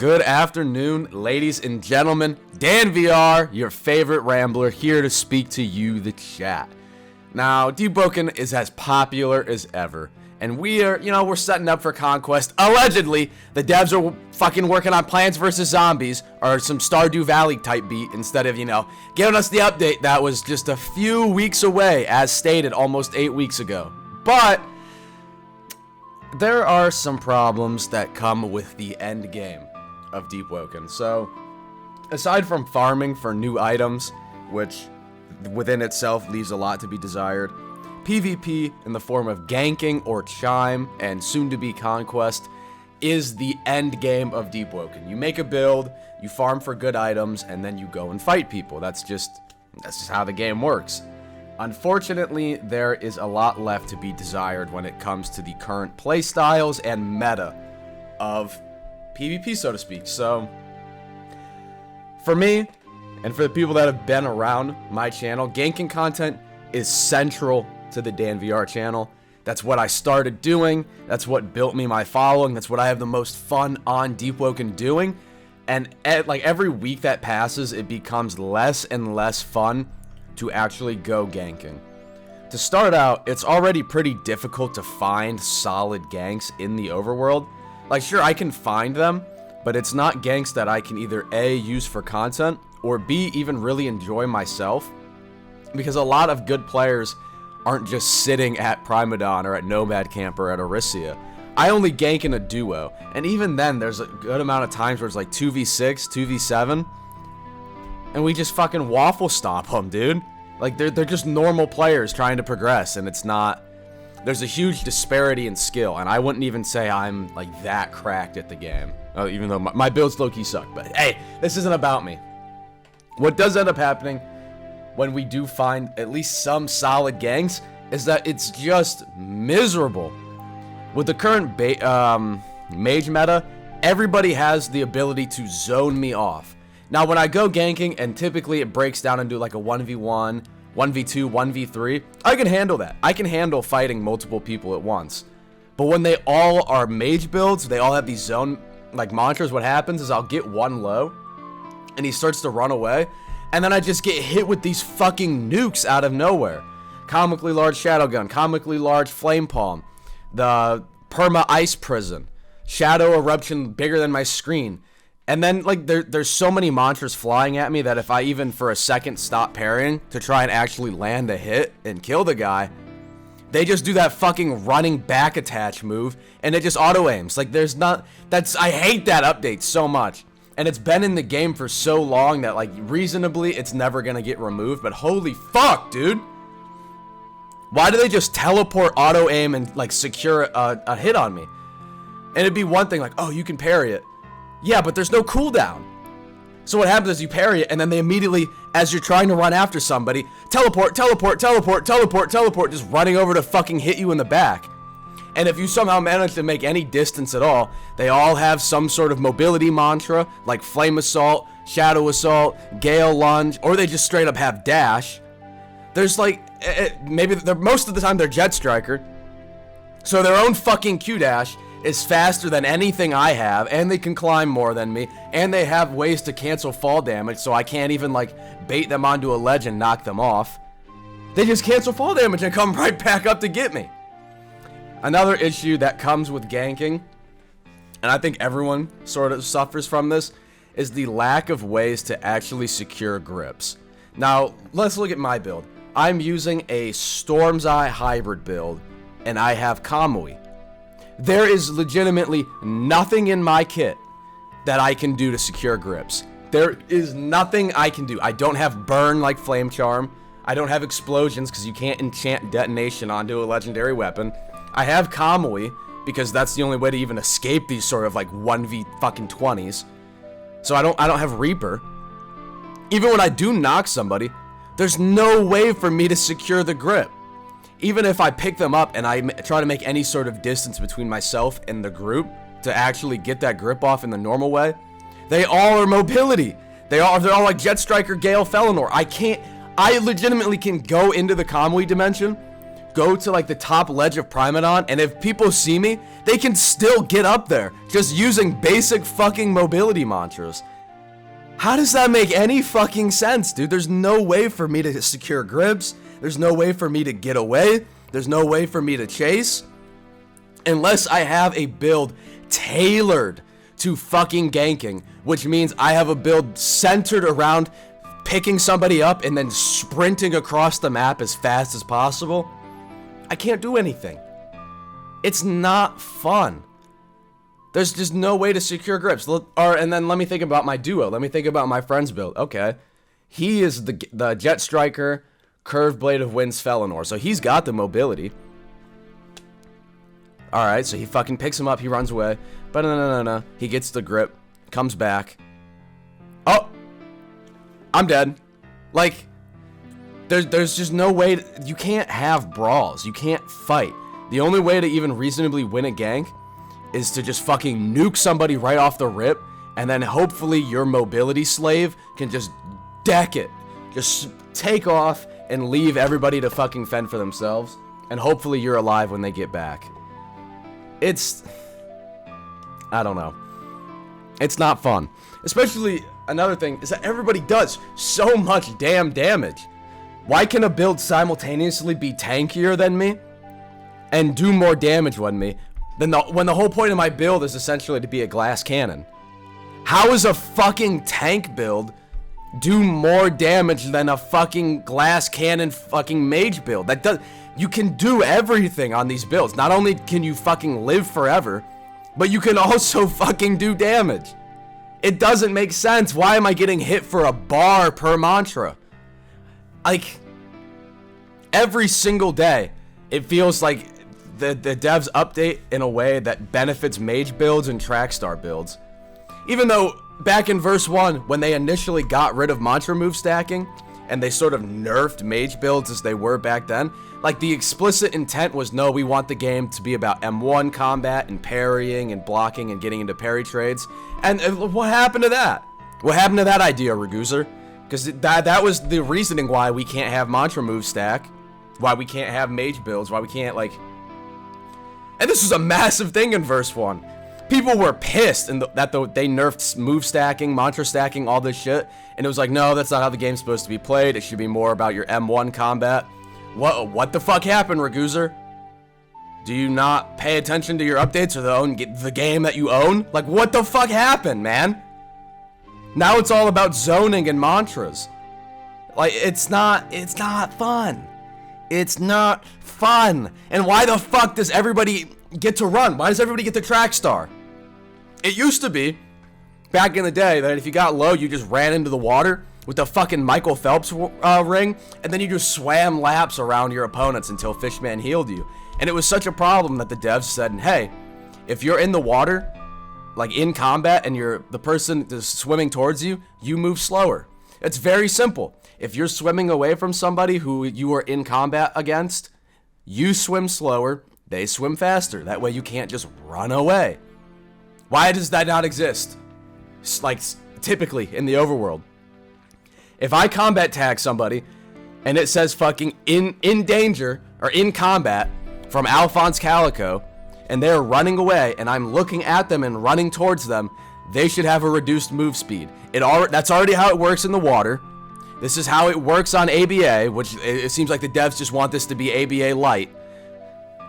Good afternoon, ladies and gentlemen. Dan VR, your favorite rambler, here to speak to you, the chat. Now, Deep Broken is as popular as ever, and we're setting up for conquest. Allegedly, the devs are fucking working on Plants vs. Zombies, or some Stardew Valley type beat, instead of, giving us the update that was just a few weeks away, as stated almost 8 weeks ago. But there are some problems that come with the end game of Deep Woken. So, aside from farming for new items, which within itself leaves a lot to be desired, PvP in the form of Ganking or Chime and soon to be Conquest is the end game of Deep Woken. You make a build, you farm for good items, and then you go and fight people. That's just how the game works. Unfortunately, there is a lot left to be desired when it comes to the current playstyles and meta of PvP, so to speak. So, for me, and for the people that have been around my channel, ganking content is central to the Dan VR channel. That's what I started doing. That's what built me my following. That's what I have the most fun on Deep Woken doing. And every week that passes, it becomes less and less fun to actually go ganking. To start out, it's already pretty difficult to find solid ganks in the overworld. Sure, I can find them, but it's not ganks that I can either A, use for content, or B, even really enjoy myself. Because a lot of good players aren't just sitting at Primadon or at Nomad Camp or at Orisia. I only gank in a duo, and even then, there's a good amount of times where it's 2v6, 2v7, and we just fucking waffle stomp them, dude. They're just normal players trying to progress, and it's not... There's a huge disparity in skill, and I wouldn't even say I'm, that cracked at the game. Even though my builds low-key suck. But, hey, this isn't about me. What does end up happening when we do find at least some solid ganks is that it's just miserable. With the current mage meta, everybody has the ability to zone me off. Now, when I go ganking, and typically it breaks down into a 1v1, 1v2, 1v3, I can handle that. I can handle fighting multiple people at once. But when they all are mage builds, they all have these zone, mantras, what happens is I'll get one low, and he starts to run away, and then I just get hit with these fucking nukes out of nowhere. Comically large shadow gun, comically large flame palm, the perma ice prison, shadow eruption bigger than my screen. And then, there's so many mantras flying at me that if I even for a second stop parrying to try and actually land a hit and kill the guy, they just do that fucking running back attach move, and it just auto-aims. I hate that update so much. And it's been in the game for so long that, reasonably, it's never gonna get removed, but holy fuck, dude! Why do they just teleport auto-aim and, secure a hit on me? And it'd be one thing, oh, you can parry it. Yeah, but there's no cooldown. So what happens is you parry it, and then they immediately, as you're trying to run after somebody, teleport, just running over to fucking hit you in the back. And if you somehow manage to make any distance at all, they all have some sort of mobility mantra, like Flame Assault, Shadow Assault, Gale Lunge, or they just straight up have Dash. There's maybe most of the time they're Jet Striker, so their own fucking Q-Dash is faster than anything I have, and they can climb more than me, and they have ways to cancel fall damage, so I can't even, bait them onto a ledge and knock them off. They just cancel fall damage and come right back up to get me. Another issue that comes with ganking, and I think everyone sort of suffers from this, is the lack of ways to actually secure grips. Now, let's look at my build. I'm using a Storm's Eye hybrid build, and I have Kamui. There is legitimately nothing in my kit that I can do to secure grips. There is nothing I can do. I don't have burn like Flame Charm. I don't have explosions because you can't enchant detonation onto a legendary weapon. I have Kamui because that's the only way to even escape these sort of 1v fucking 20s. So I don't have Reaper. Even when I do knock somebody, there's no way for me to secure the grip. Even if I pick them up and I try to make any sort of distance between myself and the group to actually get that grip off in the normal way, they all are mobility. They're all like Jet Striker, Gale, Felinor. I legitimately can go into the Kamui dimension, go to like the top ledge of Primadon, and if people see me, they can still get up there just using basic fucking mobility mantras. How does that make any fucking sense, dude? There's no way for me to secure grips. There's no way for me to get away. There's no way for me to chase. Unless I have a build tailored to fucking ganking, which means I have a build centered around picking somebody up and then sprinting across the map as fast as possible. I can't do anything. It's not fun. There's just no way to secure grips. And then let me think about my duo. Let me think about my friend's build. Okay. He is the Jet Striker, Curved Blade of Winds Felinor. So he's got the mobility. Alright, so he fucking picks him up. He runs away. But no. He gets the grip. Comes back. Oh! I'm dead. Like, there's just no way you can't have brawls. You can't fight. The only way to even reasonably win a gank is to just fucking nuke somebody right off the rip, and then hopefully your mobility slave can just deck it. Just take off and leave everybody to fucking fend for themselves, and hopefully you're alive when they get back. I don't know. It's not fun. Especially, another thing is that everybody does so much damn damage. Why can a build simultaneously be tankier than me and do more damage than me when the whole point of my build is essentially to be a glass cannon? How is a fucking tank build do more damage than a fucking glass cannon fucking mage build? You can do everything on these builds. Not only can you fucking live forever, but you can also fucking do damage. It doesn't make sense. Why am I getting hit for a bar per mantra? Like, every single day, it feels like the devs update in a way that benefits mage builds and track star builds. Even though, back in verse 1, when they initially got rid of mantra move stacking, and they sort of nerfed mage builds as they were back then, like, the explicit intent was, no, we want the game to be about M1 combat and parrying and blocking and getting into parry trades. And what happened to that? What happened to that idea, Raguzer? Because that was the reasoning why we can't have mantra move stack, why we can't have mage builds, why we can't, like... And this was a massive thing in verse 1. People were pissed that they nerfed move stacking, mantra stacking, all this shit. And it was like, no, that's not how the game's supposed to be played. It should be more about your M1 combat. What the fuck happened, Raguzer? Do you not pay attention to your updates or the game that you own? Like, what the fuck happened, man? Now it's all about zoning and mantras. Like, it's not fun. It's not fun. And why the fuck does everybody get to run? Why does everybody get the track star? It used to be, back in the day, that if you got low, you just ran into the water with the fucking Michael Phelps ring, and then you just swam laps around your opponents until Fishman healed you. And it was such a problem that the devs said, hey, if you're in the water, like in combat, and the person is swimming towards you, you move slower. It's very simple. If you're swimming away from somebody who you are in combat against, you swim slower, they swim faster. That way you can't just run away. Why does that not exist? Like, typically in the overworld. If I combat tag somebody, and it says fucking in danger, or in combat, from Alphonse Calico, and they're running away, and I'm looking at them and running towards them, they should have a reduced move speed. That's already how it works in the water. This is how it works on ABA, which it seems like the devs just want this to be ABA light.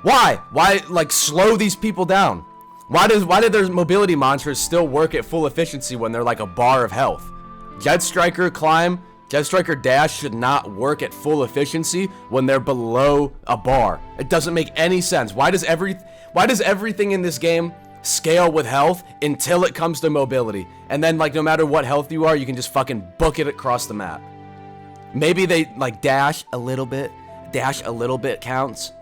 Why? Why, like, slow these people down? Why did their mobility mantras still work at full efficiency when they're like a bar of health? Jet Striker climb, Jet Striker dash should not work at full efficiency when they're below a bar. It doesn't make any sense. Why does everything in this game scale with health until it comes to mobility? And then, like, no matter what health you are, you can just fucking book it across the map. Maybe they, like, dash a little bit counts.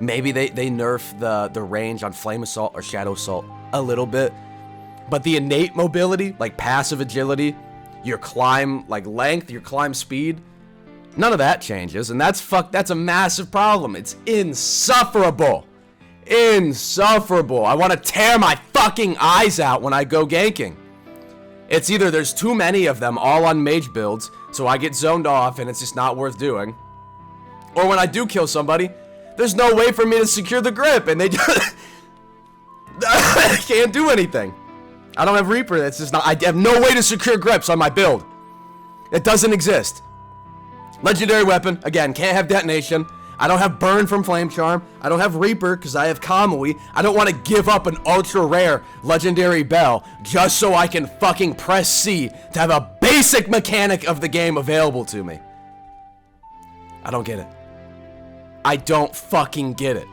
Maybe they nerf the range on Flame Assault or Shadow Assault a little bit. But the innate mobility, like passive agility, your climb, like length, your climb speed, none of that changes. And that's a massive problem. It's insufferable. Insufferable. I want to tear my fucking eyes out when I go ganking. It's either there's too many of them all on mage builds, so I get zoned off and it's just not worth doing. Or when I do kill somebody, there's no way for me to secure the grip, and they just can't do anything. I don't have Reaper. That's just not. I have no way to secure grips on my build. It doesn't exist. Legendary weapon, again, can't have detonation. I don't have burn from flame charm. I don't have Reaper because I have Kamui. I don't want to give up an ultra rare legendary bell just so I can fucking press C to have a basic mechanic of the game available to me. I don't get it. I don't fucking get it.